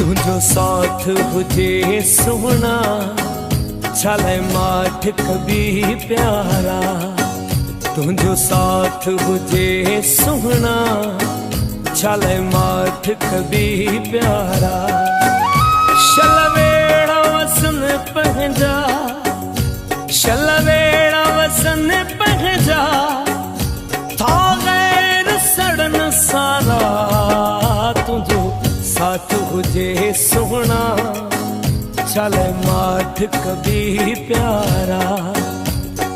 तुझो साथ हुजे सोना चले माठ कभी प्यारा। तुझो साथ हुजे सोना चले माठ कभी प्यारा। शलवेड़ा वसन पहजा, शलवेड़ा वसन पहजा, था गैर सड़न सारा। तुझो साथ हुजे सोना चले माठ कभी प्यारा।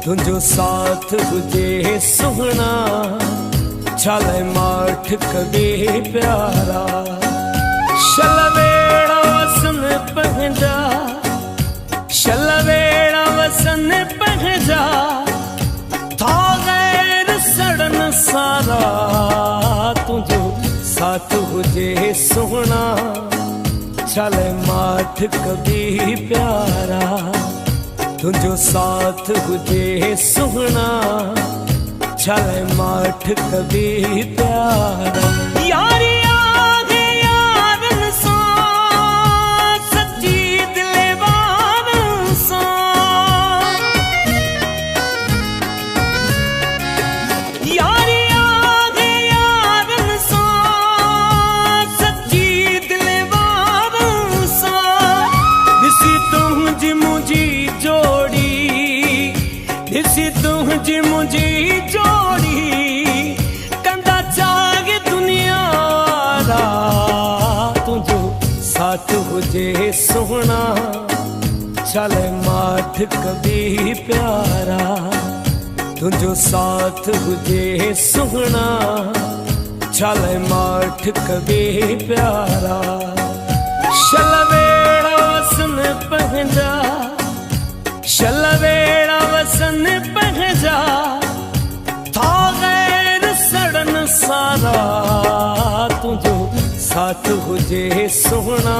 तुझो साथ हुजे सोना चले माठ कभी प्यारा। शलवेड़ा वसन पहजा, शलवेड़ा वसन पहजा, था गैर सड़न सारा। तुझो साथ हुजे सोना चले माठ कभी प्यारा। तुझो साथ हुजे सोना चले माठ कभी प्यारा। यारी आगे यारन सा सच्ची दिले बारन सा। यारी आगे यारन सा सच्ची दिले बारन सा। दिसी तुझी मुझी जोड़ी, दिसी तुझी मुझी जोड़ी, कंदा चागे दुनिया रा। तुझो साथ हुजे सोना चले माठ कभी प्यारा। तुझो साथ हुजे सोना चले माठ कभी प्यारा। शलवेड़ा वसन पहजा, शलवेड़ा वसन पहजा, था गैर सड़न सारा। तुझो साथ हुजे सोना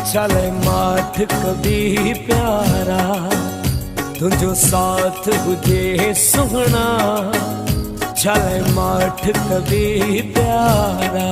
चले माठ कभी प्यारा। तुझो साथ हुजे सोना चले माठ कभी प्यारा।